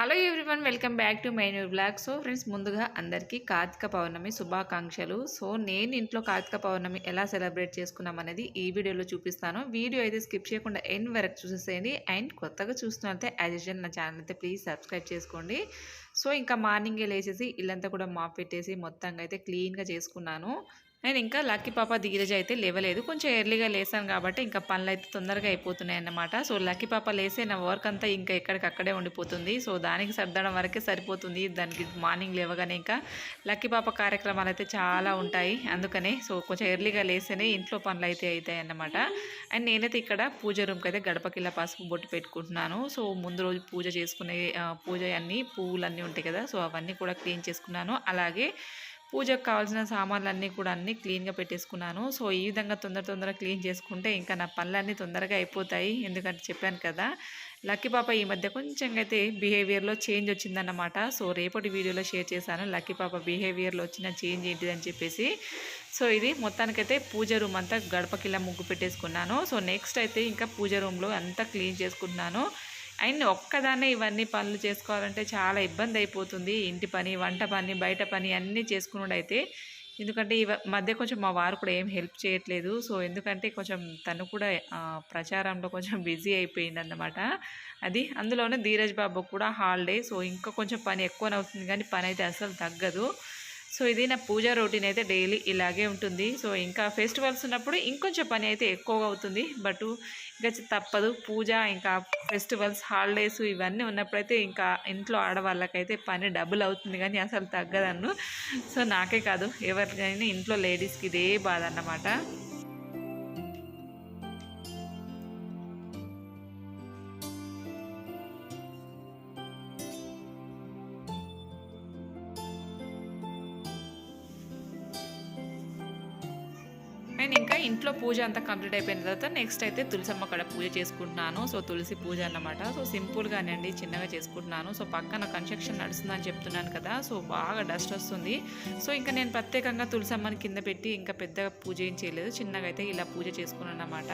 Hello everyone, welcome back to my new blog. So friends, ముందుగా అందరికీ కార్తీక పౌర్ణమి శుభాకాంక్షలు. So నేను ఇంట్లో కార్తీక పౌర్ణమి ఎలా సెలబ్రేట్ చేసుకున్నాం అనేది ఈ వీడియోలో చూపిస్తాను. వీడియో అయితే స్కిప్ చేయకుండా ఎండ్ వరకు చూసేసేయండి. అండ్ కొత్తగా చూస్తున్నట్లయితే యాజ్ యూజువల్ నా ఛానల్ అయితే ప్లీజ్ సబ్స్క్రైబ్ చేసుకోండి. సో ఇంకా మార్నింగే లేచేసి ఇల్లంతా కూడా మాప్ పెట్టేసి మొత్తంగా అయితే క్లీన్గా చేసుకున్నాను. నేను ఇంకా లక్కీ పాప ధీరజ్ అయితే లేవలేదు. కొంచెం ఎర్లీగా లేసాను కాబట్టి ఇంకా పనులు అయితే తొందరగా అయిపోతున్నాయి అన్నమాట. సో లక్కీ పాప లేసే నా వర్క్ అంతా ఇంకా ఎక్కడికక్కడే ఉండిపోతుంది. సో దానికి సర్దడం వరకే సరిపోతుంది. దానికి మార్నింగ్ లేవగానే ఇంకా లక్కీ పాప కార్యక్రమాలు అయితే చాలా ఉంటాయి. అందుకనే సో కొంచెం ఎర్లీగా లేస్తేనే ఇంట్లో పనులు అయితే అవుతాయి అన్నమాట. అండ్ నేనైతే ఇక్కడ పూజ రూమ్కి అయితే గడపకిలా పసుపు బొట్టు పెట్టుకుంటున్నాను. సో ముందు రోజు పూజ చేసుకునే పూజ అన్నీ పువ్వులన్నీ ఉంటాయి కదా, సో అవన్నీ కూడా క్లీన్ చేసుకున్నాను. అలాగే పూజకు కావాల్సిన సామాన్లన్నీ కూడా అన్నీ క్లీన్గా పెట్టేసుకున్నాను. సో ఈ విధంగా తొందరగా క్లీన్ చేసుకుంటే ఇంకా నా పనులన్నీ తొందరగా అయిపోతాయి. ఎందుకంటే చెప్పాను కదా, లక్కీ పాప ఈ మధ్య కొంచెం అయితే బిహేవియర్లో చేంజ్ వచ్చిందన్నమాట. సో రేపటి వీడియోలో షేర్ చేశాను లక్కీ పాప బిహేవియర్లో వచ్చిన చేంజ్ ఏంటిదని చెప్పేసి. సో ఇది మొత్తానికైతే పూజ రూమ్ అంతా గడపకిలా ముగ్గు పెట్టేసుకున్నాను. సో నెక్స్ట్ అయితే ఇంకా పూజ రూమ్లో అంతా క్లీన్ చేసుకుంటున్నాను. అండ్ ఒక్కదాన్నే ఇవన్నీ పనులు చేసుకోవాలంటే చాలా ఇబ్బంది అయిపోతుంది. ఇంటి పని, వంట పని, బయట పని అన్నీ చేసుకున్నట్టయితే. ఎందుకంటే ఈ మధ్య కొంచెం మా వారు కూడా ఏం హెల్ప్ చేయట్లేదు. సో ఎందుకంటే కొంచెం తను కూడా ప్రచారంలో కొంచెం బిజీ అయిపోయిందన్నమాట. అది అందులోనే ధీరజ్ బాబు కూడా హాలిడే. సో ఇంకా కొంచెం పని ఎక్కువనే అవుతుంది, కానీ పని అయితే అసలు తగ్గదు. సో ఇది నా పూజ రొటీన్ అయితే డైలీ ఇలాగే ఉంటుంది. సో ఇంకా ఫెస్టివల్స్ ఉన్నప్పుడు ఇంకొంచెం పని అయితే ఎక్కువగా అవుతుంది. బట్ ఇంకా తప్పదు. పూజ, ఇంకా ఫెస్టివల్స్, హాలిడేస్ ఇవన్నీ ఉన్నప్పుడైతే ఇంకా ఇంట్లో ఆడవాళ్ళకైతే పని డబుల్ అవుతుంది, కానీ అసలు తగ్గదన్ను. సో నాకే కాదు, ఎవరికైనా ఇంట్లో లేడీస్కి ఇదే బాధ అన్నమాట. అండ్ ఇంకా ఇంట్లో పూజ అంతా కంప్లీట్ అయిపోయిన తర్వాత నెక్స్ట్ అయితే తులసమ్మ కాడ పూజ చేసుకుంటున్నాను. సో తులసి పూజ అన్నమాట. సో సింపుల్గానే అండి, చిన్నగా చేసుకుంటున్నాను. సో పక్కన కన్స్ట్రక్షన్ నడుస్తుందని చెప్తున్నాను కదా, సో బాగా డస్ట్ వస్తుంది. సో ఇంకా నేను ప్రత్యేకంగా తులసమ్మని కింద పెట్టి ఇంకా పెద్దగా పూజ ఏం చేయలేదు, చిన్నగా అయితే ఇలా పూజ చేసుకున్నాను అన్నమాట.